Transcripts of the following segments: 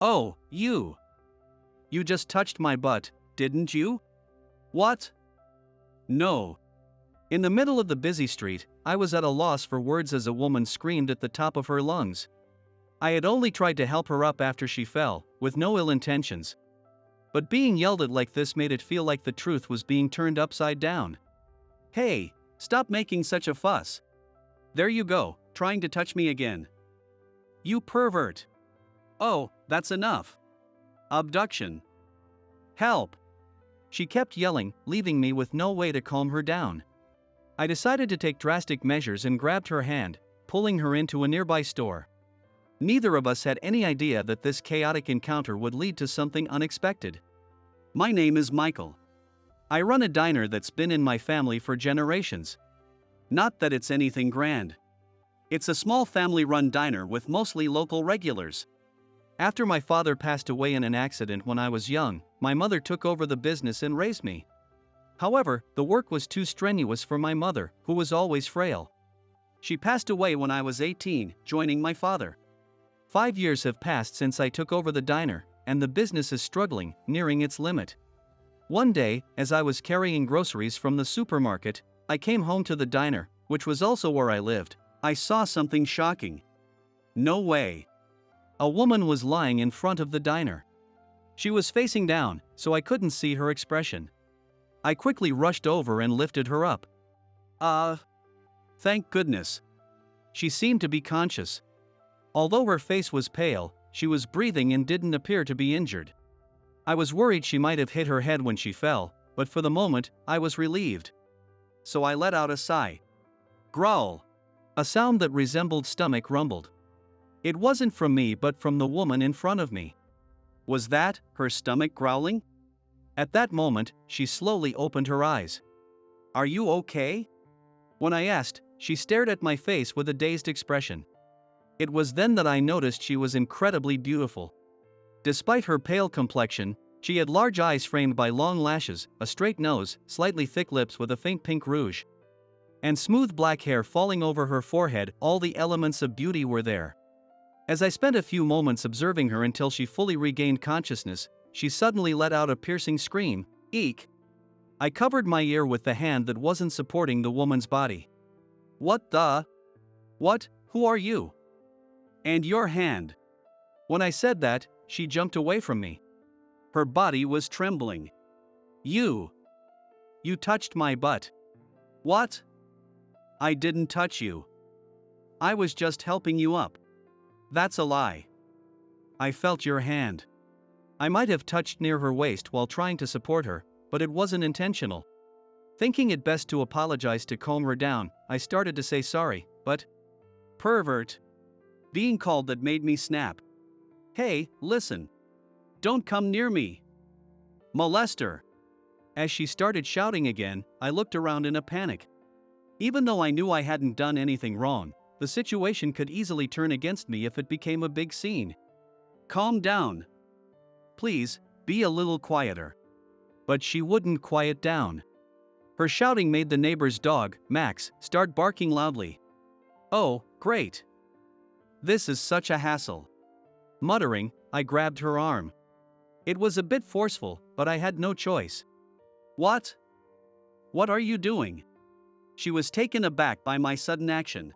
Oh, you. You just touched my butt, didn't you? What? No. In the middle of the busy street, I was at a loss for words as a woman screamed at the top of her lungs. I had only tried to help her up after she fell, with no ill intentions. But being yelled at like this made it feel like the truth was being turned upside down. Hey, stop making such a fuss. There you go, trying to touch me again. You pervert. Oh, that's enough. Abduction. Help. She kept yelling, leaving me with no way to calm her down. I decided to take drastic measures and grabbed her hand, pulling her into a nearby store. Neither of us had any idea that this chaotic encounter would lead to something unexpected. My name is Michael. I run a diner that's been in my family for generations. Not that it's anything grand. It's a small family-run diner with mostly local regulars. After my father passed away in an accident when I was young, my mother took over the business and raised me. However, the work was too strenuous for my mother, who was always frail. She passed away when I was 18, joining my father. 5 years have passed since I took over the diner, and the business is struggling, nearing its limit. One day, as I was carrying groceries from the supermarket, I came home to the diner, which was also where I lived. I saw something shocking. No way. A woman was lying in front of the diner. She was facing down, so I couldn't see her expression. I quickly rushed over and lifted her up. Thank goodness. She seemed to be conscious. Although her face was pale, she was breathing and didn't appear to be injured. I was worried she might have hit her head when she fell, but for the moment, I was relieved. So I let out a sigh. Growl. A sound that resembled stomach rumbled. It wasn't from me but from the woman in front of me. Was that her stomach growling? At that moment, she slowly opened her eyes. Are you okay? When I asked, she stared at my face with a dazed expression. It was then that I noticed she was incredibly beautiful. Despite her pale complexion, she had large eyes framed by long lashes, a straight nose, slightly thick lips with a faint pink rouge, and smooth black hair falling over her forehead. All the elements of beauty were there. As I spent a few moments observing her until she fully regained consciousness, she suddenly let out a piercing scream. Eek! I covered my ear with the hand that wasn't supporting the woman's body. What the? What? Who are you? And your hand. When I said that, she jumped away from me. Her body was trembling. You touched my butt. What? I didn't touch you. I was just helping you up. That's a lie. I felt your hand. I might have touched near her waist while trying to support her, but it wasn't intentional. Thinking it best to apologize to calm her down, I started to say sorry, but pervert. Being called that made me snap. Hey, listen. Don't come near me. Molester. As she started shouting again, I looked around in a panic. Even though I knew I hadn't done anything wrong, the situation could easily turn against me if it became a big scene. Calm down. Please, be a little quieter. But she wouldn't quiet down. Her shouting made the neighbor's dog, Max, start barking loudly. Oh, great. This is such a hassle. Muttering, I grabbed her arm. It was a bit forceful, but I had no choice. What? What are you doing? She was taken aback by my sudden action.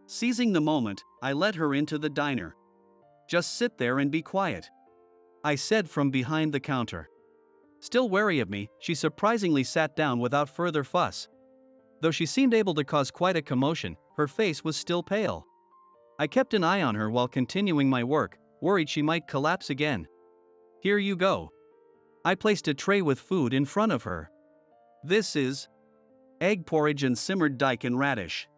Seizing the moment, I led her into the diner. Just sit there and be quiet, I said from behind the counter. Still wary of me, she surprisingly sat down without further fuss. Though she seemed able to cause quite a commotion, her face was still pale. I kept an eye on her while continuing my work, worried she might collapse again. Here you go. I placed a tray with food in front of her. This is egg porridge and simmered daikon radish.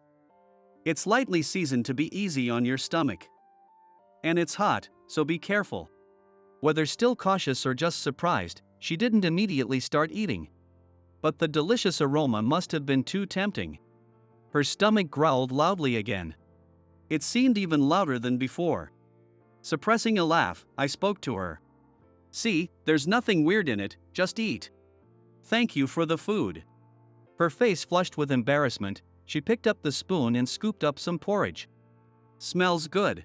It's lightly seasoned to be easy on your stomach. And it's hot, so be careful. Whether still cautious or just surprised, she didn't immediately start eating. But the delicious aroma must have been too tempting. Her stomach growled loudly again. It seemed even louder than before. Suppressing a laugh, I spoke to her. See, there's nothing weird in it, just eat. Thank you for the food. Her face flushed with embarrassment, she picked up the spoon and scooped up some porridge. Smells good.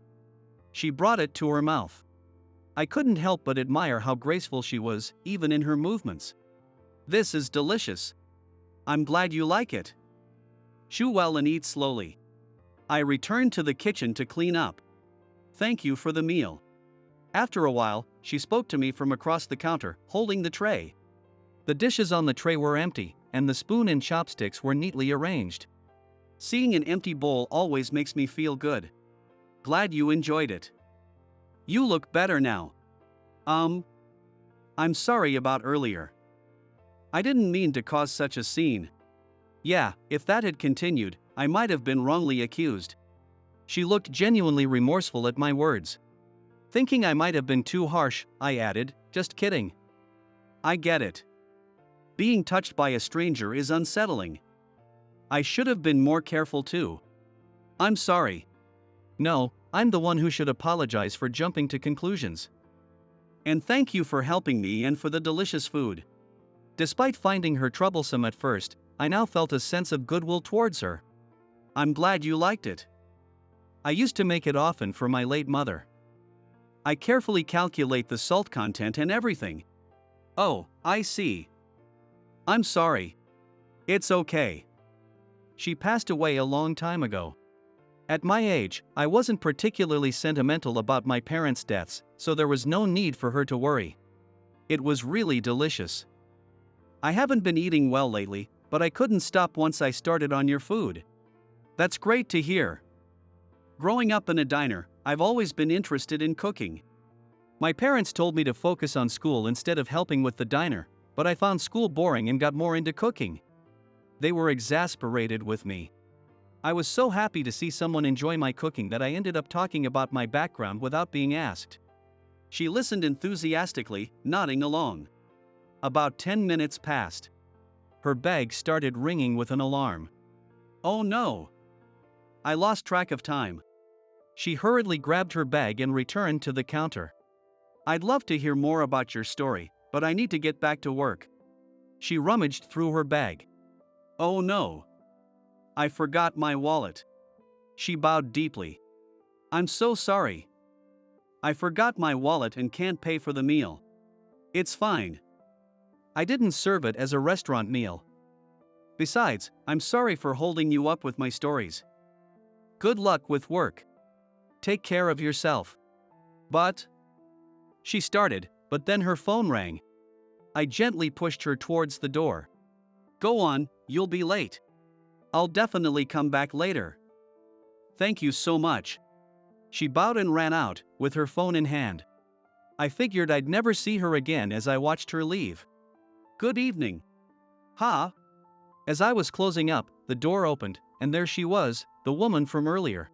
She brought it to her mouth. I couldn't help but admire how graceful she was, even in her movements. This is delicious. I'm glad you like it. Chew well and eat slowly. I returned to the kitchen to clean up. Thank you for the meal. After a while, she spoke to me from across the counter, holding the tray. The dishes on the tray were empty, and the spoon and chopsticks were neatly arranged. Seeing an empty bowl always makes me feel good. Glad you enjoyed it. You look better now. I'm sorry about earlier. I didn't mean to cause such a scene. Yeah, if that had continued, I might have been wrongly accused. She looked genuinely remorseful at my words. Thinking I might have been too harsh, I added, just kidding. I get it. Being touched by a stranger is unsettling. I should have been more careful too. I'm sorry. No, I'm the one who should apologize for jumping to conclusions. And thank you for helping me and for the delicious food. Despite finding her troublesome at first, I now felt a sense of goodwill towards her. I'm glad you liked it. I used to make it often for my late mother. I carefully calculate the salt content and everything. Oh, I see. I'm sorry. It's okay. She passed away a long time ago. At my age, I wasn't particularly sentimental about my parents' deaths, so there was no need for her to worry. It was really delicious. I haven't been eating well lately, but I couldn't stop once I started on your food. That's great to hear. Growing up in a diner, I've always been interested in cooking. My parents told me to focus on school instead of helping with the diner, but I found school boring and got more into cooking. They were exasperated with me. I was so happy to see someone enjoy my cooking that I ended up talking about my background without being asked. She listened enthusiastically, nodding along. About 10 minutes passed. Her bag started ringing with an alarm. Oh no! I lost track of time. She hurriedly grabbed her bag and returned to the counter. I'd love to hear more about your story, but I need to get back to work. She rummaged through her bag. Oh no! I forgot my wallet. She bowed deeply. I'm so sorry. I forgot my wallet and can't pay for the meal. It's fine. I didn't serve it as a restaurant meal. Besides, I'm sorry for holding you up with my stories. Good luck with work. Take care of yourself. But... She started, but then her phone rang. I gently pushed her towards the door. Go on, you'll be late. I'll definitely come back later. Thank you so much. She bowed and ran out, with her phone in hand. I figured I'd never see her again as I watched her leave. Good evening. Ha! As I was closing up, the door opened, and there she was, the woman from earlier.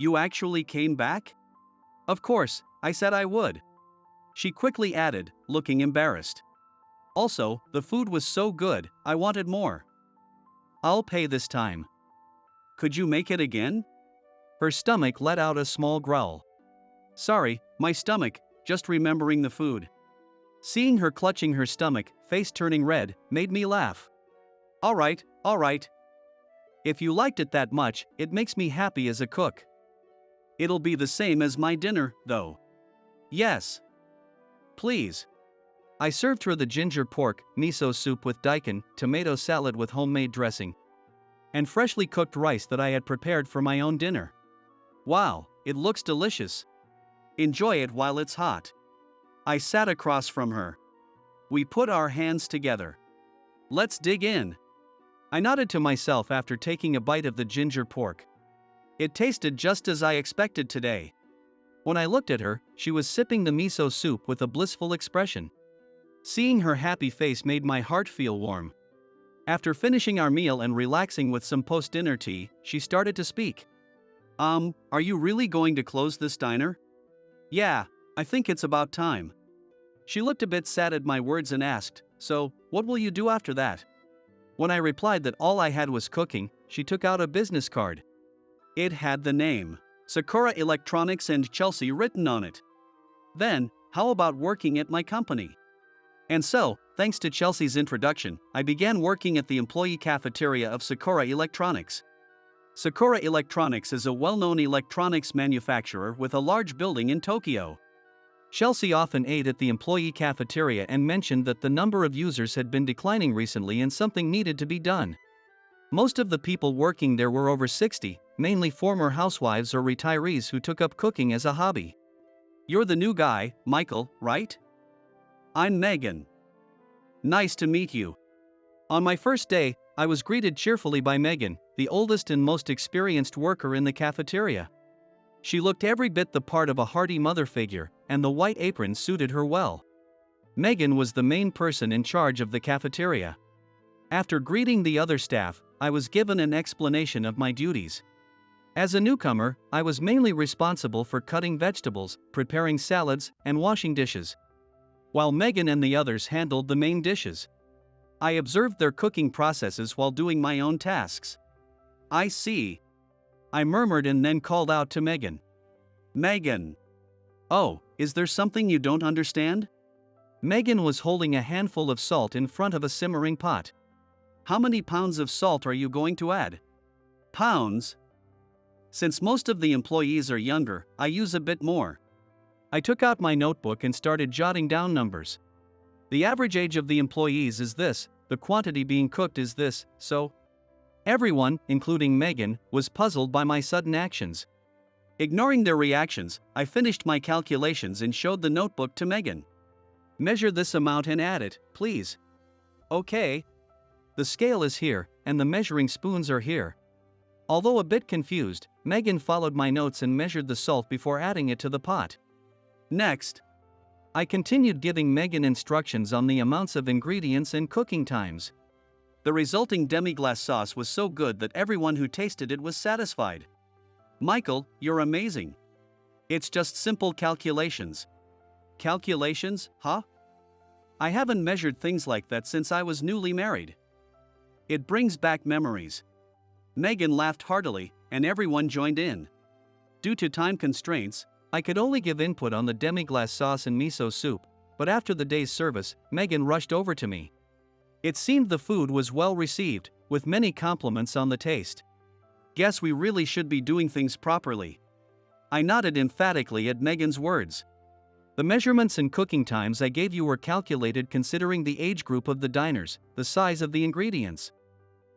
You actually came back? Of course, I said I would. She quickly added, looking embarrassed. Also, the food was so good, I wanted more. I'll pay this time. Could you make it again? Her stomach let out a small growl. Sorry, my stomach, just remembering the food. Seeing her clutching her stomach, face turning red, made me laugh. All right. If you liked it that much, it makes me happy as a cook. It'll be the same as my dinner, though. Yes. Please. I served her the ginger pork, miso soup with daikon, tomato salad with homemade dressing, and freshly cooked rice that I had prepared for my own dinner. Wow, it looks delicious. Enjoy it while it's hot. I sat across from her. We put our hands together. Let's dig in. I nodded to myself after taking a bite of the ginger pork. It tasted just as I expected today. When I looked at her, she was sipping the miso soup with a blissful expression. Seeing her happy face made my heart feel warm. After finishing our meal and relaxing with some post-dinner tea, she started to speak. Are you really going to close this diner? Yeah, I think it's about time. She looked a bit sad at my words and asked, so, what will you do after that? When I replied that all I had was cooking, she took out a business card. It had the name, Sakura Electronics and Chelsea written on it. Then, how about working at my company? And so, thanks to Chelsea's introduction, I began working at the employee cafeteria of Sakura Electronics. Sakura Electronics is a well-known electronics manufacturer with a large building in Tokyo. Chelsea often ate at the employee cafeteria and mentioned that the number of users had been declining recently and something needed to be done. Most of the people working there were over 60, mainly former housewives or retirees who took up cooking as a hobby. "You're the new guy, Michael, right?" "I'm Megan. Nice to meet you." On my first day, I was greeted cheerfully by Megan, the oldest and most experienced worker in the cafeteria. She looked every bit the part of a hearty mother figure, and the white apron suited her well. Megan was the main person in charge of the cafeteria. After greeting the other staff, I was given an explanation of my duties. As a newcomer, I was mainly responsible for cutting vegetables, preparing salads, and washing dishes, while Megan and the others handled the main dishes. I observed their cooking processes while doing my own tasks. "I see," I murmured and then called out to Megan. "Megan. Oh, is there something you don't understand?" Megan was holding a handful of salt in front of a simmering pot. "How many pounds of salt are you going to add?" "Pounds? Since most of the employees are younger, I use a bit more." I took out my notebook and started jotting down numbers. "The average age of the employees is this, the quantity being cooked is this, so..." Everyone, including Megan, was puzzled by my sudden actions. Ignoring their reactions, I finished my calculations and showed the notebook to Megan. "Measure this amount and add it, please." "Okay." "The scale is here, and the measuring spoons are here." Although a bit confused, Megan followed my notes and measured the salt before adding it to the pot. "Next." I continued giving Megan instructions on the amounts of ingredients and cooking times. The resulting demi-glace sauce was so good that everyone who tasted it was satisfied. "Michael, you're amazing. It's just simple calculations." "Calculations, huh? I haven't measured things like that since I was newly married. It brings back memories." Megan laughed heartily, and everyone joined in. Due to time constraints, I could only give input on the demi-glace sauce and miso soup, but after the day's service, Megan rushed over to me. It seemed the food was well received, with many compliments on the taste. "Guess we really should be doing things properly." I nodded emphatically at Megan's words. "The measurements and cooking times I gave you were calculated considering the age group of the diners, the size of the ingredients,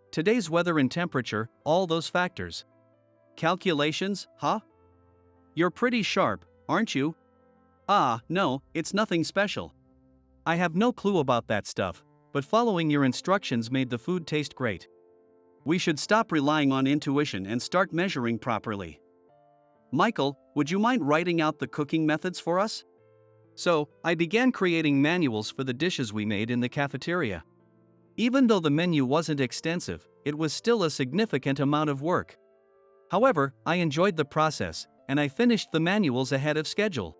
today's weather and temperature, all those factors." "Calculations, huh? You're pretty sharp, aren't you?" "Ah, no, it's nothing special. I have no clue about that stuff, but following your instructions made the food taste great. We should stop relying on intuition and start measuring properly." "Michael, would you mind writing out the cooking methods for us?" So, I began creating manuals for the dishes we made in the cafeteria. Even though the menu wasn't extensive, it was still a significant amount of work. However, I enjoyed the process, and I finished the manuals ahead of schedule.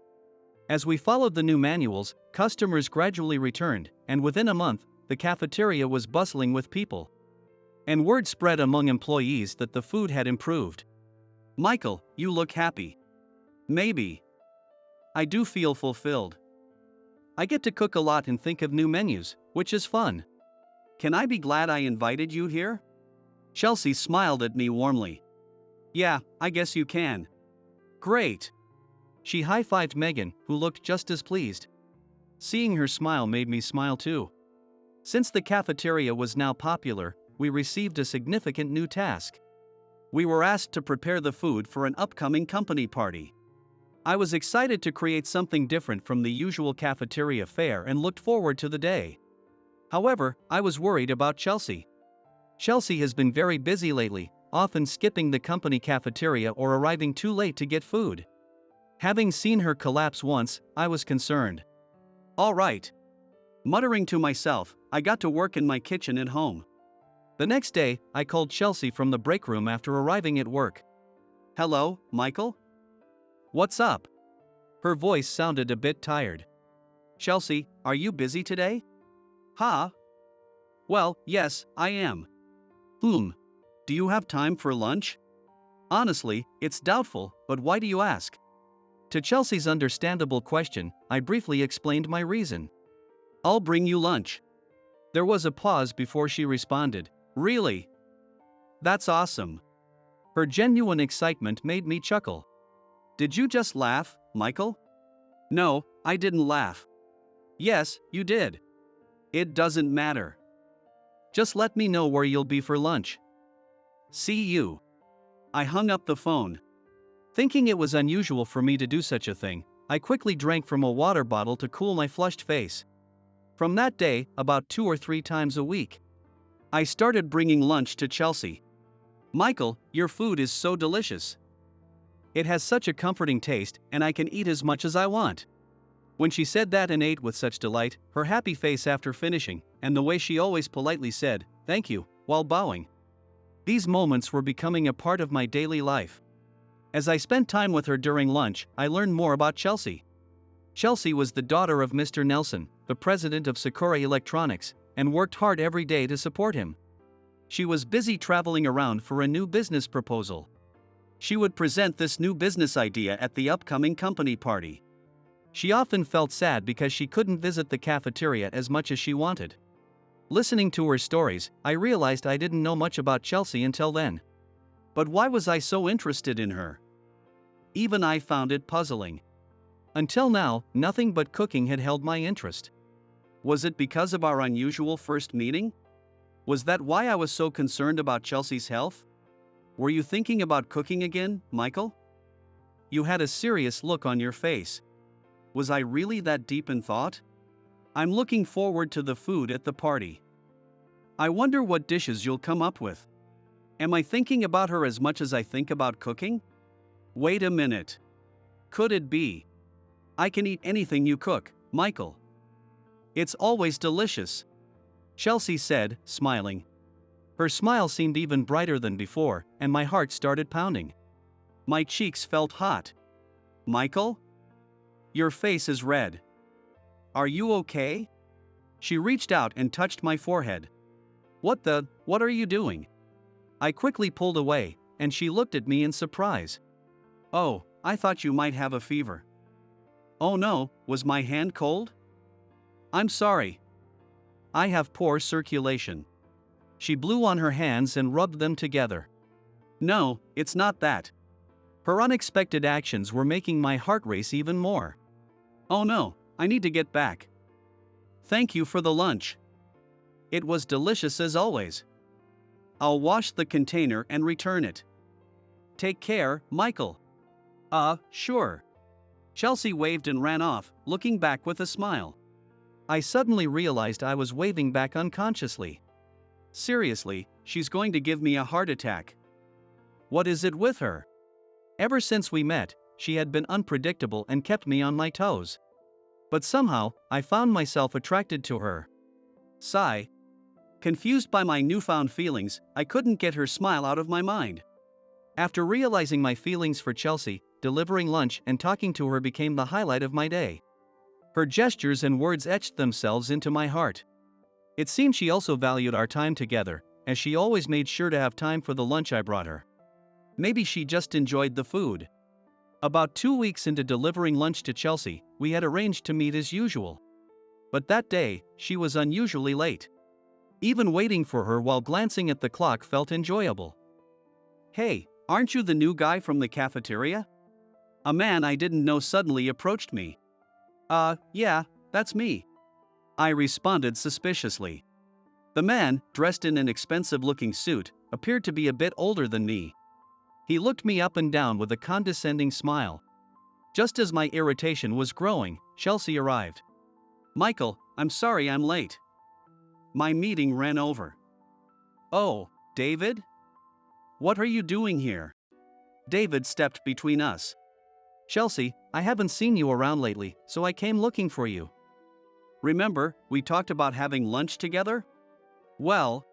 As we followed the new manuals, customers gradually returned, and within a month, the cafeteria was bustling with people. And word spread among employees that the food had improved. "Michael, you look happy." "Maybe. I do feel fulfilled. I get to cook a lot and think of new menus, which is fun. Can I be glad I invited you here?" Chelsea smiled at me warmly. "Yeah, I guess you can." "Great." She high-fived Megan, who looked just as pleased. Seeing her smile made me smile too. Since the cafeteria was now popular, we received a significant new task. We were asked to prepare the food for an upcoming company party. I was excited to create something different from the usual cafeteria fare and looked forward to the day. However, I was worried about Chelsea. Chelsea has been very busy lately, often skipping the company cafeteria or arriving too late to get food. Having seen her collapse once, I was concerned. "All right." Muttering to myself, I got to work in my kitchen at home. The next day, I called Chelsea from the break room after arriving at work. "Hello, Michael? What's up?" Her voice sounded a bit tired. "Chelsea, are you busy today?" "Huh? Well, yes, I am." Do you have time for lunch?" "Honestly, it's doubtful, but why do you ask?" To Chelsea's understandable question, I briefly explained my reason. "I'll bring you lunch." There was a pause before she responded, "Really? That's awesome." Her genuine excitement made me chuckle. "Did you just laugh, Michael?" "No, I didn't laugh. Yes, you did. It doesn't matter. Just let me know where you'll be for lunch. See you. I hung up the phone. Thinking it was unusual for me to do such a thing, I quickly drank from a water bottle to cool my flushed face. From that day, about 2 or 3 times a week, I started bringing lunch to Chelsea. Michael, your food is so delicious. It has such a comforting taste, and I can eat as much as I want. When she said that and ate with such delight, her happy face after finishing, and the way she always politely said, "Thank you," while bowing. These moments were becoming a part of my daily life. As I spent time with her during lunch, I learned more about Chelsea. Chelsea was the daughter of Mr. Nelson, the president of Sakura Electronics, and worked hard every day to support him. She was busy traveling around for a new business proposal. She would present this new business idea at the upcoming company party. She often felt sad because she couldn't visit the cafeteria as much as she wanted. Listening to her stories, I realized I didn't know much about Chelsea until then. But why was I so interested in her? Even I found it puzzling. Until now, nothing but cooking had held my interest. Was it because of our unusual first meeting? Was that why I was so concerned about Chelsea's health? Were you thinking about cooking again, Michael? You had a serious look on your face. Was I really that deep in thought? I'm looking forward to the food at the party. I wonder what dishes you'll come up with. Am I thinking about her as much as I think about cooking? Wait a minute. Could it be? I can eat anything you cook, Michael. It's always delicious, Chelsea said, smiling. Her smile seemed even brighter than before, and my heart started pounding. My cheeks felt hot. Michael? Your face is red. Are you okay? She reached out and touched my forehead. What are you doing? I quickly pulled away, and she looked at me in surprise. Oh, I thought you might have a fever. Oh no, was my hand cold? I'm sorry. I have poor circulation. She blew on her hands and rubbed them together. No, it's not that. Her unexpected actions were making my heart race even more. Oh no, I need to get back. Thank you for the lunch. It was delicious as always. I'll wash the container and return it. Take care, Michael. Sure. Chelsea waved and ran off, looking back with a smile. I suddenly realized I was waving back unconsciously. Seriously, she's going to give me a heart attack. What is it with her? Ever since we met, she had been unpredictable and kept me on my toes. But somehow, I found myself attracted to her. Sigh. Confused by my newfound feelings, I couldn't get her smile out of my mind. After realizing my feelings for Chelsea, delivering lunch and talking to her became the highlight of my day. Her gestures and words etched themselves into my heart. It seemed she also valued our time together, as she always made sure to have time for the lunch I brought her. Maybe she just enjoyed the food. About 2 weeks into delivering lunch to Chelsea, we had arranged to meet as usual. But that day, she was unusually late. Even waiting for her while glancing at the clock felt enjoyable. Hey, aren't you the new guy from the cafeteria? A man I didn't know suddenly approached me. Yeah, that's me. I responded suspiciously. The man, dressed in an expensive-looking suit, appeared to be a bit older than me. He looked me up and down with a condescending smile. Just as my irritation was growing, Chelsea arrived. Michael, I'm sorry I'm late. My meeting ran over. Oh, David? What are you doing here? David stepped between us. Chelsea, I haven't seen you around lately, so I came looking for you. Remember, we talked about having lunch together? Well,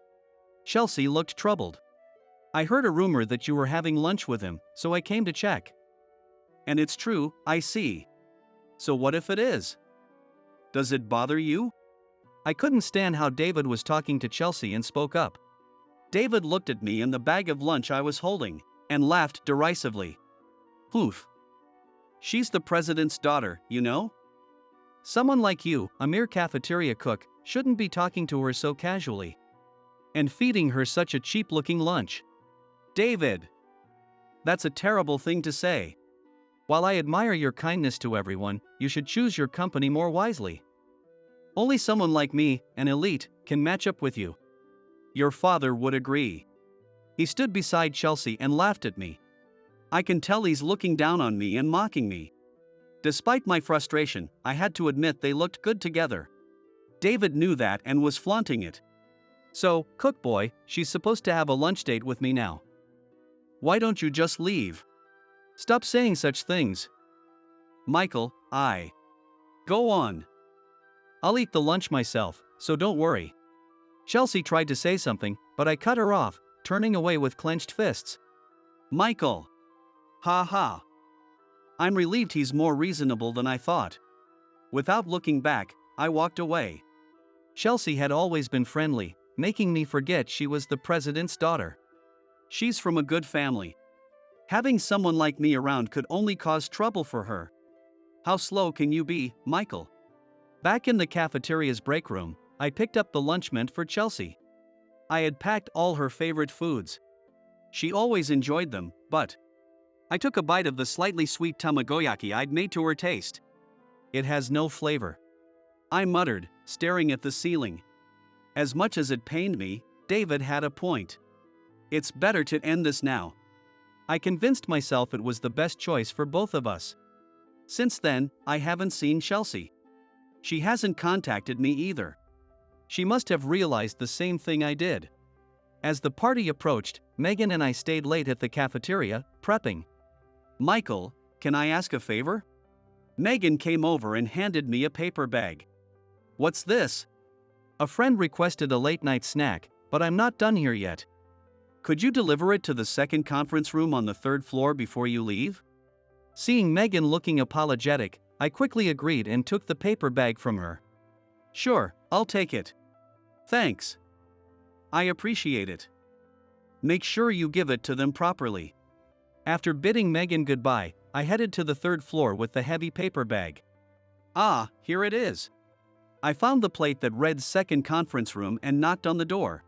Chelsea looked troubled. I heard a rumor that you were having lunch with him, so I came to check. And it's true, I see. So what if it is? Does it bother you? I couldn't stand how David was talking to Chelsea and spoke up. David looked at me and the bag of lunch I was holding, and laughed derisively. Poof. She's the president's daughter, you know? Someone like you, a mere cafeteria cook, shouldn't be talking to her so casually. And feeding her such a cheap-looking lunch. David! That's a terrible thing to say. While I admire your kindness to everyone, you should choose your company more wisely. Only someone like me, an elite, can match up with you. Your father would agree. He stood beside Chelsea and laughed at me. I can tell he's looking down on me and mocking me. Despite my frustration, I had to admit they looked good together. David knew that and was flaunting it. So, cook boy, she's supposed to have a lunch date with me now. Why don't you just leave? Stop saying such things. Michael, Go on. I'll eat the lunch myself, so don't worry. Chelsea tried to say something, but I cut her off, turning away with clenched fists. Michael. Ha ha. I'm relieved he's more reasonable than I thought. Without looking back, I walked away. Chelsea had always been friendly, making me forget she was the president's daughter. She's from a good family. Having someone like me around could only cause trouble for her. How slow can you be, Michael? Back in the cafeteria's break room, I picked up the lunch meant for Chelsea. I had packed all her favorite foods. She always enjoyed them, but I took a bite of the slightly sweet tamagoyaki I'd made to her taste. It has no flavor. I muttered, staring at the ceiling. As much as it pained me, David had a point. It's better to end this now. I convinced myself it was the best choice for both of us. Since then, I haven't seen Chelsea. She hasn't contacted me either. She must have realized the same thing I did. As the party approached, Megan and I stayed late at the cafeteria, prepping. Michael, can I ask a favor? Megan came over and handed me a paper bag. What's this? A friend requested a late-night snack, but I'm not done here yet. Could you deliver it to the second conference room on the third floor before you leave? Seeing Megan looking apologetic, I quickly agreed and took the paper bag from her. Sure, I'll take it. Thanks. I appreciate it. Make sure you give it to them properly. After bidding Megan goodbye, I headed to the third floor with the heavy paper bag. Ah, here it is. I found the plate that read second conference room and knocked on the door.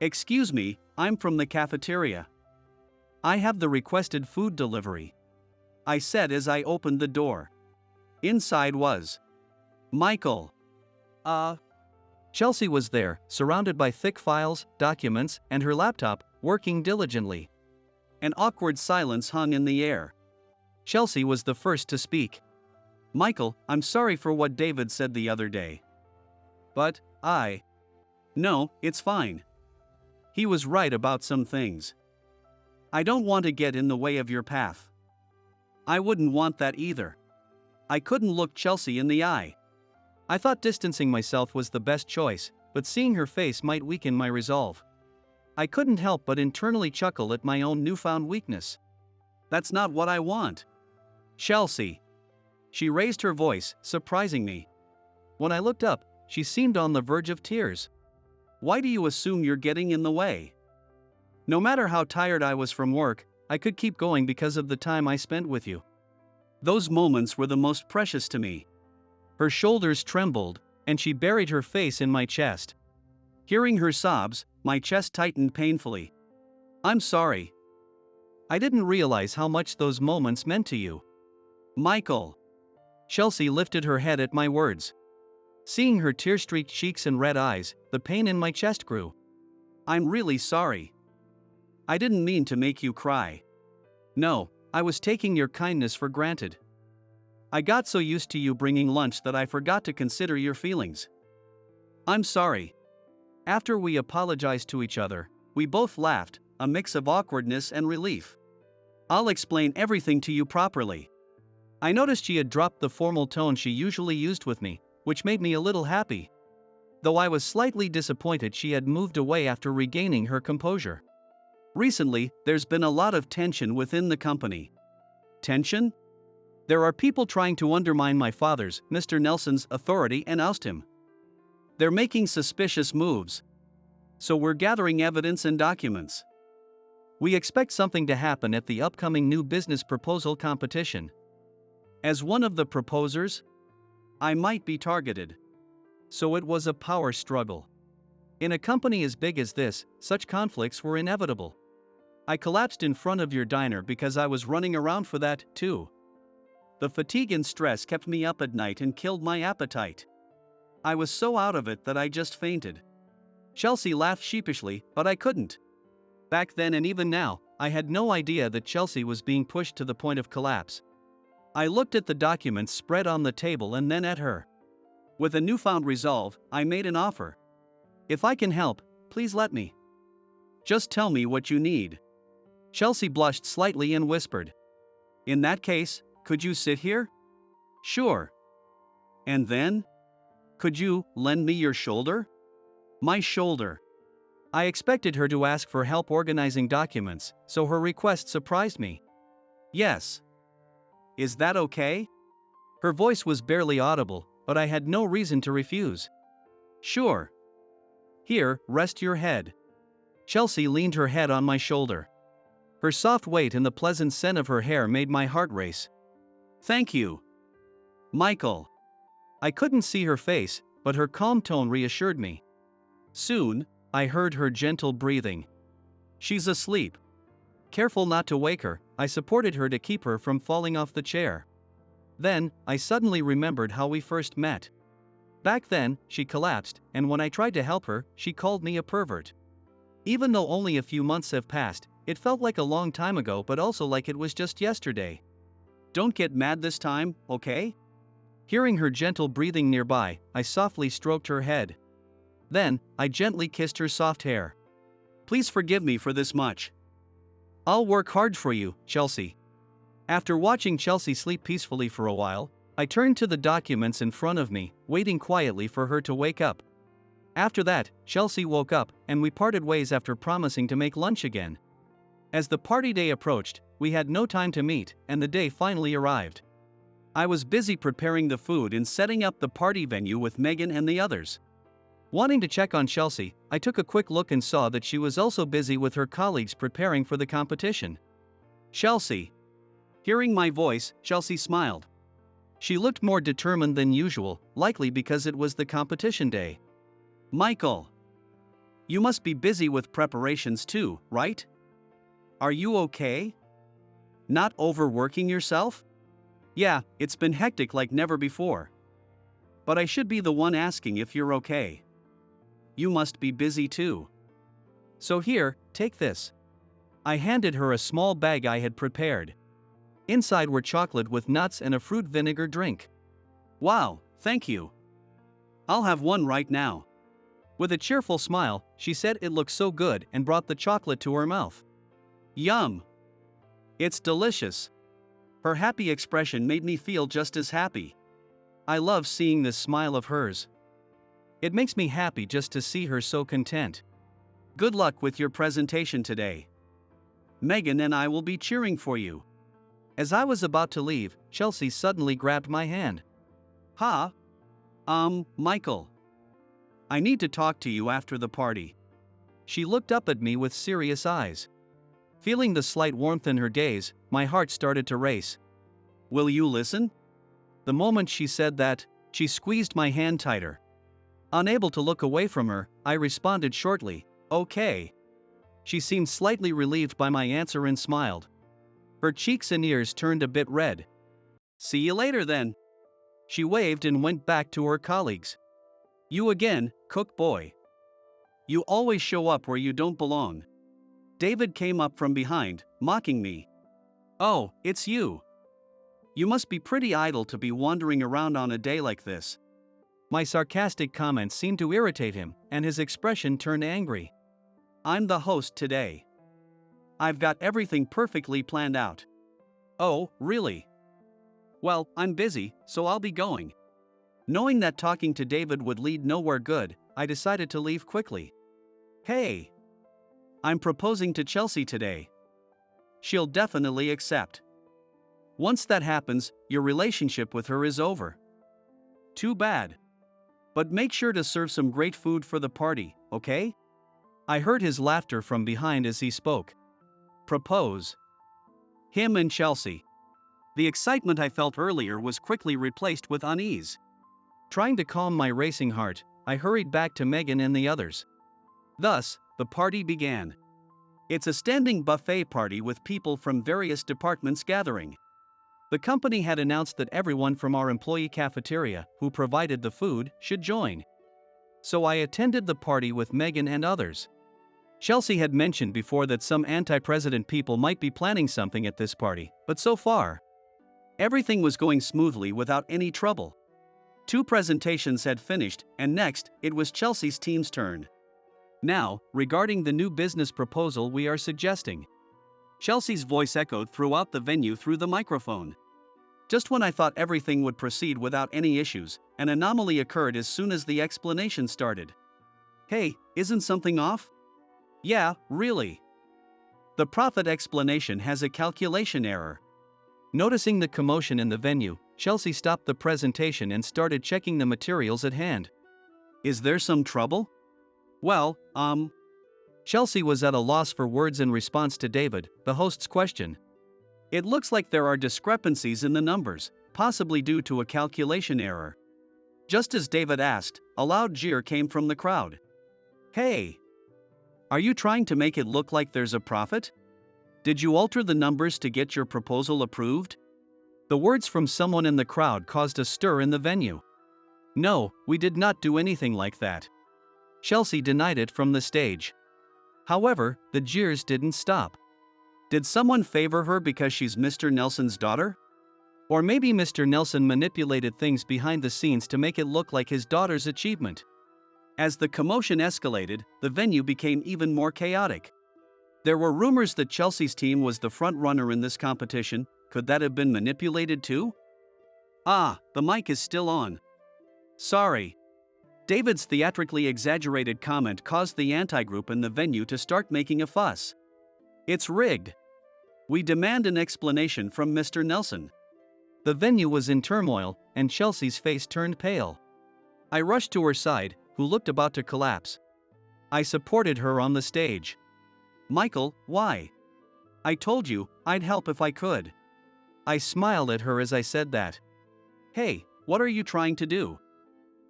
Excuse me, I'm from the cafeteria. I have the requested food delivery, I said as I opened the door. Inside was Michael. Chelsea was there, surrounded by thick files, documents, and her laptop, working diligently. An awkward silence hung in the air. Chelsea was the first to speak. Michael, I'm sorry for what David said the other day. But, No, it's fine. He was right about some things. I don't want to get in the way of your path. I wouldn't want that either. I couldn't look Chelsea in the eye. I thought distancing myself was the best choice, but seeing her face might weaken my resolve. I couldn't help but internally chuckle at my own newfound weakness. That's not what I want. Chelsea. She raised her voice, surprising me. When I looked up, she seemed on the verge of tears. Why do you assume you're getting in the way? No matter how tired I was from work, I could keep going because of the time I spent with you. Those moments were the most precious to me. Her shoulders trembled, and she buried her face in my chest. Hearing her sobs, my chest tightened painfully. I'm sorry. I didn't realize how much those moments meant to you. Michael. Chelsea lifted her head at my words. Seeing her tear-streaked cheeks and red eyes, the pain in my chest grew. I'm really sorry. I didn't mean to make you cry. No, I was taking your kindness for granted. I got so used to you bringing lunch that I forgot to consider your feelings. I'm sorry. After we apologized to each other, we both laughed, a mix of awkwardness and relief. I'll explain everything to you properly. I noticed she had dropped the formal tone she usually used with me, which made me a little happy. Though I was slightly disappointed she had moved away after regaining her composure. Recently, there's been a lot of tension within the company. Tension? There are people trying to undermine my father's, Mr. Nelson's, authority and oust him. They're making suspicious moves. So we're gathering evidence and documents. We expect something to happen at the upcoming new business proposal competition. As one of the proposers, I might be targeted. So it was a power struggle. In a company as big as this, such conflicts were inevitable. I collapsed in front of your diner because I was running around for that, too. The fatigue and stress kept me up at night and killed my appetite. I was so out of it that I just fainted. Chelsea laughed sheepishly, but I couldn't. Back then and even now, I had no idea that Chelsea was being pushed to the point of collapse. I looked at the documents spread on the table and then at her. With a newfound resolve, I made an offer. If I can help, please let me. Just tell me what you need. Chelsea blushed slightly and whispered. In that case, could you sit here? Sure. And then? Could you lend me your shoulder? My shoulder. I expected her to ask for help organizing documents, so her request surprised me. Yes. Is that okay? Her voice was barely audible, but I had no reason to refuse. Sure. Here, rest your head. Chelsea leaned her head on my shoulder. Her soft weight and the pleasant scent of her hair made my heart race. Thank you. Michael. I couldn't see her face, but her calm tone reassured me. Soon, I heard her gentle breathing. She's asleep. Careful not to wake her, I supported her to keep her from falling off the chair. Then, I suddenly remembered how we first met. Back then, she collapsed, and when I tried to help her, she called me a pervert. Even though only a few months have passed, it felt like a long time ago but also like it was just yesterday. Don't get mad this time, okay? Hearing her gentle breathing nearby, I softly stroked her head. Then, I gently kissed her soft hair. Please forgive me for this much. I'll work hard for you, Chelsea. After watching Chelsea sleep peacefully for a while, I turned to the documents in front of me, waiting quietly for her to wake up. After that, Chelsea woke up, and we parted ways after promising to make lunch again. As the party day approached, we had no time to meet, and the day finally arrived. I was busy preparing the food and setting up the party venue with Megan and the others. Wanting to check on Chelsea, I took a quick look and saw that she was also busy with her colleagues preparing for the competition. Chelsea. Hearing my voice, Chelsea smiled. She looked more determined than usual, likely because it was the competition day. Michael. You must be busy with preparations too, right? Are you okay? Not overworking yourself? Yeah, it's been hectic like never before. But I should be the one asking if you're okay. You must be busy too. So here, take this. I handed her a small bag I had prepared. Inside were chocolate with nuts and a fruit vinegar drink. Wow, thank you. I'll have one right now. With a cheerful smile, she said it looked so good and brought the chocolate to her mouth. Yum! It's delicious. Her happy expression made me feel just as happy. I love seeing this smile of hers. It makes me happy just to see her so content. Good luck with your presentation today. Megan and I will be cheering for you. As I was about to leave, Chelsea suddenly grabbed my hand. Michael. I need to talk to you after the party. She looked up at me with serious eyes. Feeling the slight warmth in her gaze, my heart started to race. Will you listen? The moment she said that, she squeezed my hand tighter. Unable to look away from her, I responded shortly, okay. She seemed slightly relieved by my answer and smiled. Her cheeks and ears turned a bit red. See you later then. She waved and went back to her colleagues. You again, cook boy. You always show up where you don't belong. David came up from behind, mocking me. Oh, it's you. You must be pretty idle to be wandering around on a day like this. My sarcastic comments seemed to irritate him, and his expression turned angry. I'm the host today. I've got everything perfectly planned out. Oh, really? Well, I'm busy, so I'll be going. Knowing that talking to David would lead nowhere good, I decided to leave quickly. Hey! I'm proposing to Chelsea today. She'll definitely accept. Once that happens, your relationship with her is over. Too bad. But make sure to serve some great food for the party, okay? I heard his laughter from behind as he spoke. Propose. Him and Chelsea. The excitement I felt earlier was quickly replaced with unease. Trying to calm my racing heart, I hurried back to Megan and the others. Thus, the party began. It's a standing buffet party with people from various departments gathering. The company had announced that everyone from our employee cafeteria, who provided the food, should join. So I attended the party with Megan and others. Chelsea had mentioned before that some anti-president people might be planning something at this party, but so far, everything was going smoothly without any trouble. 2 presentations had finished, and next, it was Chelsea's team's turn. Now, regarding the new business proposal we are suggesting. Chelsea's voice echoed throughout the venue through the microphone. Just when I thought everything would proceed without any issues, an anomaly occurred as soon as the explanation started. Hey, isn't something off? Yeah, really. The profit explanation has a calculation error. Noticing the commotion in the venue, Chelsea stopped the presentation and started checking the materials at hand. Is there some trouble? Well, Chelsea was at a loss for words in response to David, the host's question. It looks like there are discrepancies in the numbers, possibly due to a calculation error. Just as David asked, a loud jeer came from the crowd. Hey! Are you trying to make it look like there's a profit? Did you alter the numbers to get your proposal approved? The words from someone in the crowd caused a stir in the venue. No, we did not do anything like that. Chelsea denied it from the stage. However, the jeers didn't stop. Did someone favor her because she's Mr. Nelson's daughter? Or maybe Mr. Nelson manipulated things behind the scenes to make it look like his daughter's achievement. As the commotion escalated, the venue became even more chaotic. There were rumors that Chelsea's team was the front runner in this competition. Could that have been manipulated too? Ah, the mic is still on. Sorry. David's theatrically exaggerated comment caused the anti-group in the venue to start making a fuss. It's rigged. We demand an explanation from Mr. Nelson. The venue was in turmoil, and Chelsea's face turned pale. I rushed to her side, who looked about to collapse. I supported her on the stage. Michael, why? I told you, I'd help if I could. I smiled at her as I said that. Hey, what are you trying to do?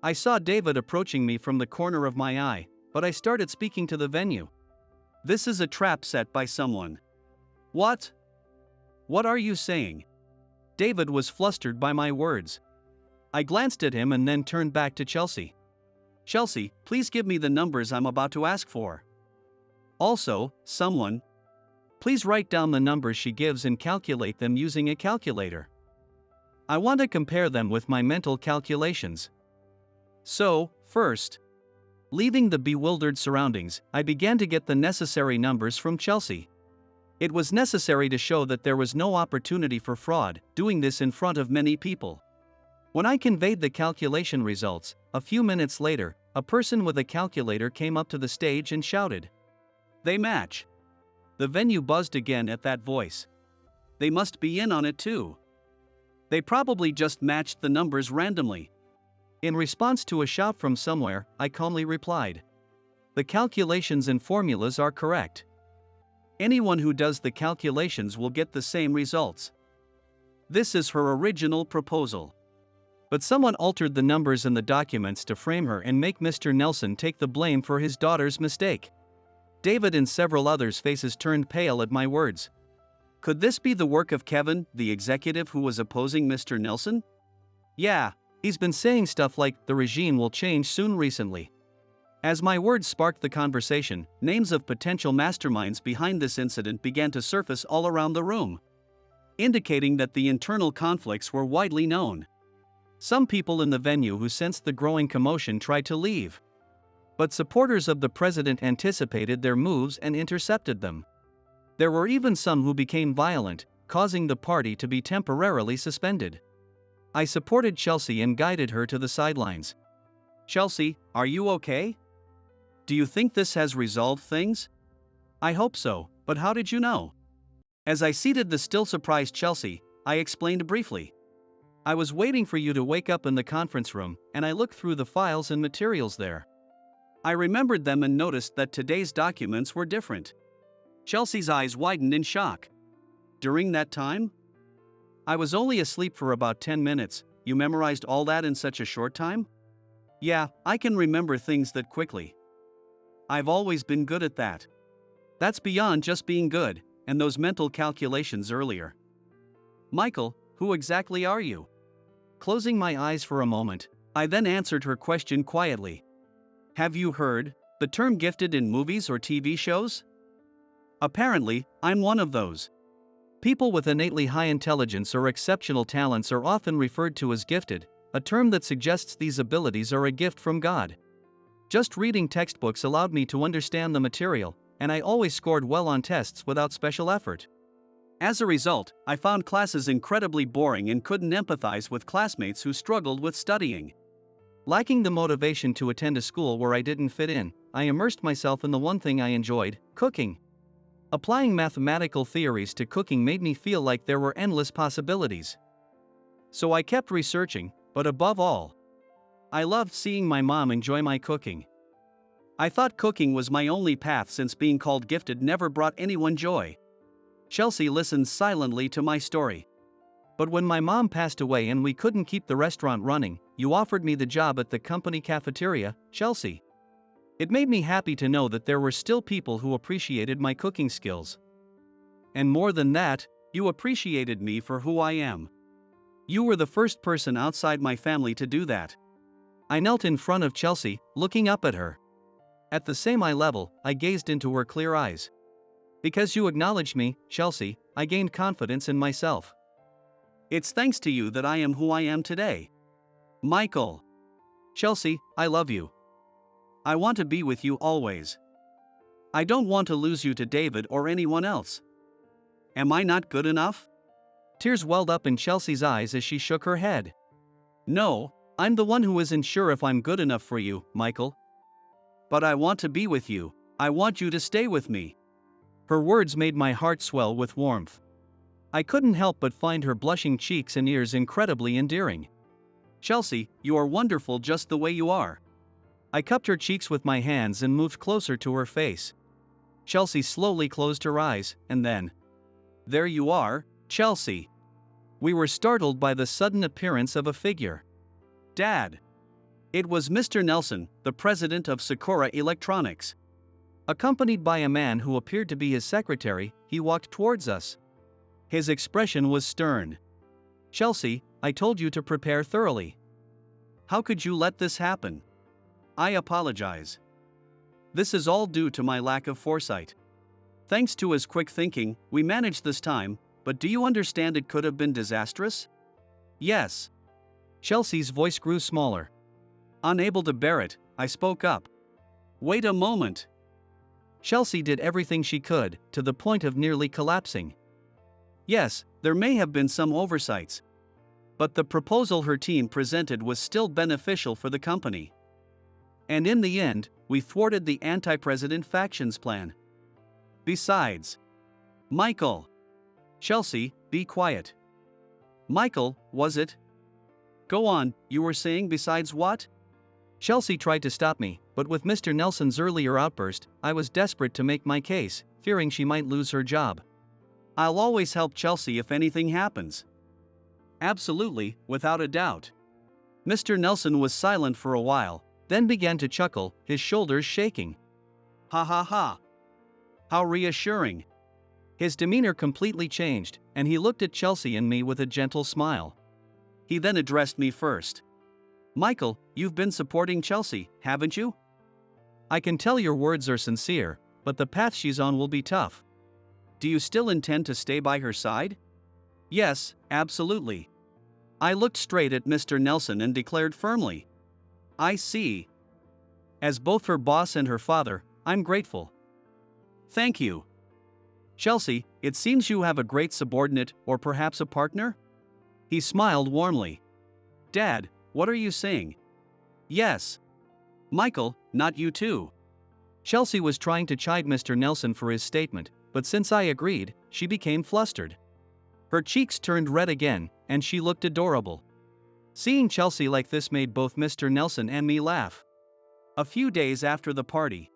I saw David approaching me from the corner of my eye, but I started speaking to the venue. This is a trap set by someone. What? What are you saying? David was flustered by my words. I glanced at him and then turned back to Chelsea. Chelsea, please give me the numbers I'm about to ask for. Also, someone, please write down the numbers she gives and calculate them using a calculator. I want to compare them with my mental calculations. So, first, leaving the bewildered surroundings, I began to get the necessary numbers from Chelsea. It was necessary to show that there was no opportunity for fraud, doing this in front of many people. When I conveyed the calculation results, a few minutes later, a person with a calculator came up to the stage and shouted. They match. The venue buzzed again at that voice. They must be in on it too. They probably just matched the numbers randomly. In response to a shout from somewhere, I calmly replied. The calculations and formulas are correct. Anyone who does the calculations will get the same results. This is her original proposal. But someone altered the numbers in the documents to frame her and make Mr. Nelson take the blame for his daughter's mistake. David and several others' faces turned pale at my words. Could this be the work of Kevin, the executive who was opposing Mr. Nelson? Yeah, he's been saying stuff like the regime will change soon recently. As my words sparked the conversation, names of potential masterminds behind this incident began to surface all around the room, indicating that the internal conflicts were widely known. Some people in the venue who sensed the growing commotion tried to leave. But supporters of the president anticipated their moves and intercepted them. There were even some who became violent, causing the party to be temporarily suspended. I supported Chelsea and guided her to the sidelines. Chelsea, are you okay? Do you think this has resolved things? I hope so, but how did you know? As I seated the still surprised Chelsea, I explained briefly. I was waiting for you to wake up in the conference room, and I looked through the files and materials there. I remembered them and noticed that today's documents were different. Chelsea's eyes widened in shock. During that time? I was only asleep for about 10 minutes. You memorized all that in such a short time? Yeah, I can remember things that quickly. I've always been good at that. That's beyond just being good, and those mental calculations earlier. Michael, Who exactly are you? Closing my eyes for a moment, I then answered her question quietly. Have you heard the term gifted in movies or TV shows? Apparently, I'm one of those. People with innately high intelligence or exceptional talents are often referred to as gifted, a term that suggests these abilities are a gift from God. Just reading textbooks allowed me to understand the material, and I always scored well on tests without special effort. As a result, I found classes incredibly boring and couldn't empathize with classmates who struggled with studying. Lacking the motivation to attend a school where I didn't fit in, I immersed myself in the one thing I enjoyed: cooking. Applying mathematical theories to cooking made me feel like there were endless possibilities. So I kept researching, but above all, I loved seeing my mom enjoy my cooking. I thought cooking was my only path since being called gifted never brought anyone joy. Chelsea listened silently to my story. But when my mom passed away and we couldn't keep the restaurant running, you offered me the job at the company cafeteria, Chelsea. It made me happy to know that there were still people who appreciated my cooking skills. And more than that, you appreciated me for who I am. You were the first person outside my family to do that. I knelt in front of Chelsea, looking up at her. At the same eye level, I gazed into her clear eyes. Because you acknowledged me, Chelsea, I gained confidence in myself. It's thanks to you that I am who I am today. Michael. Chelsea, I love you. I want to be with you always. I don't want to lose you to David or anyone else. Am I not good enough? Tears welled up in Chelsea's eyes as she shook her head. No, I'm the one who isn't sure if I'm good enough for you, Michael. But I want to be with you. I want you to stay with me. Her words made my heart swell with warmth. I couldn't help but find her blushing cheeks and ears incredibly endearing. Chelsea, you are wonderful just the way you are. I cupped her cheeks with my hands and moved closer to her face. Chelsea slowly closed her eyes, and then, there you are, Chelsea. We were startled by the sudden appearance of a figure. Dad. It was Mr. Nelson, the president of Sakura Electronics. Accompanied by a man who appeared to be his secretary, he walked towards us. His expression was stern. Chelsea, I told you to prepare thoroughly. How could you let this happen? I apologize. This is all due to my lack of foresight. Thanks to his quick thinking, we managed this time, but do you understand it could have been disastrous? Yes. Chelsea's voice grew smaller. Unable to bear it, I spoke up. Wait a moment. Chelsea did everything she could, to the point of nearly collapsing. Yes, there may have been some oversights. But the proposal her team presented was still beneficial for the company. And in the end, we thwarted the anti-president faction's plan. Besides, Michael. Chelsea, be quiet. Michael, was it? Go on, you were saying besides what? Chelsea tried to stop me, but with Mr. Nelson's earlier outburst, I was desperate to make my case, fearing she might lose her job. I'll always help Chelsea if anything happens. Absolutely, without a doubt. Mr. Nelson was silent for a while, then began to chuckle, his shoulders shaking. Ha ha ha. How reassuring. His demeanor completely changed, and he looked at Chelsea and me with a gentle smile. He then addressed me first. Michael, you've been supporting Chelsea, haven't you? I can tell your words are sincere, but the path she's on will be tough. Do you still intend to stay by her side? Yes, absolutely. I looked straight at Mr. Nelson and declared firmly. I see. As both her boss and her father, I'm grateful. Thank you. Chelsea, it seems you have a great subordinate or perhaps a partner? He smiled warmly. Dad, what are you saying? Yes. Michael, not you too. Chelsea was trying to chide Mr. Nelson for his statement, but since I agreed, she became flustered. Her cheeks turned red again, and she looked adorable. Seeing Chelsea like this made both Mr. Nelson and me laugh. A few days after the party,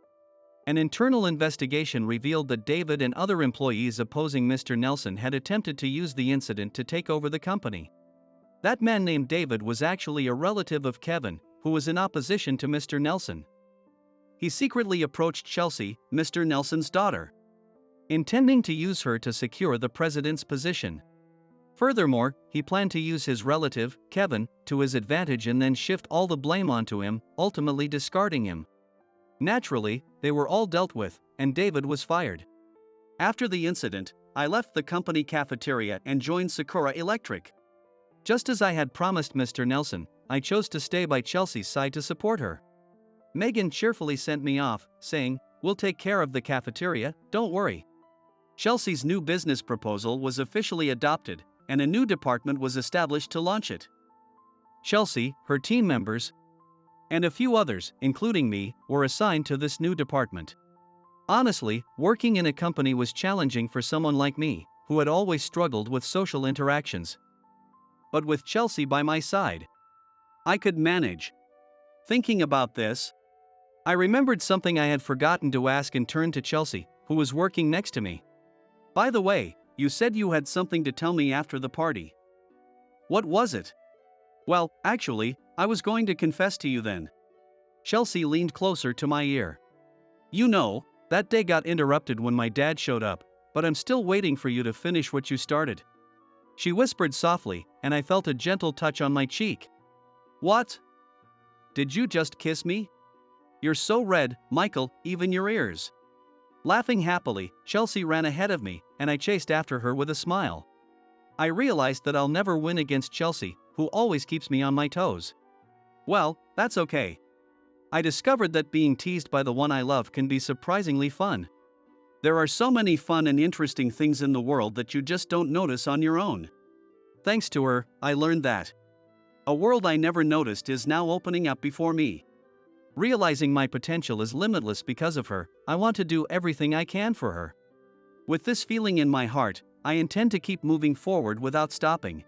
an internal investigation revealed that David and other employees opposing Mr. Nelson had attempted to use the incident to take over the company. That man named David was actually a relative of Kevin, who was in opposition to Mr. Nelson. He secretly approached Chelsea, Mr. Nelson's daughter, intending to use her to secure the president's position. Furthermore, he planned to use his relative, Kevin, to his advantage and then shift all the blame onto him, ultimately discarding him. Naturally, they were all dealt with, and David was fired. After the incident, I left the company cafeteria and joined Sakura Electric. Just as I had promised Mr. Nelson, I chose to stay by Chelsea's side to support her. Megan cheerfully sent me off, saying, "We'll take care of the cafeteria, don't worry." Chelsea's new business proposal was officially adopted, and a new department was established to launch it. Chelsea, her team members, and a few others, including me, were assigned to this new department. Honestly, working in a company was challenging for someone like me, who had always struggled with social interactions. But with Chelsea by my side, I could manage. Thinking about this, I remembered something I had forgotten to ask and turned to Chelsea, who was working next to me. "By the way, you said you had something to tell me after the party. What was it?" "Well, actually, I was going to confess to you then." Chelsea leaned closer to my ear. "You know, that day got interrupted when my dad showed up, but I'm still waiting for you to finish what you started." She whispered softly, and I felt a gentle touch on my cheek. "What? Did you just kiss me? You're so red, Michael, even your ears." Laughing happily, Chelsea ran ahead of me, and I chased after her with a smile. I realized that I'll never win against Chelsea, who always keeps me on my toes. Well, that's okay. I discovered that being teased by the one I love can be surprisingly fun. There are so many fun and interesting things in the world that you just don't notice on your own. Thanks to her, I learned that a world I never noticed is now opening up before me. Realizing my potential is limitless because of her, I want to do everything I can for her. With this feeling in my heart, I intend to keep moving forward without stopping.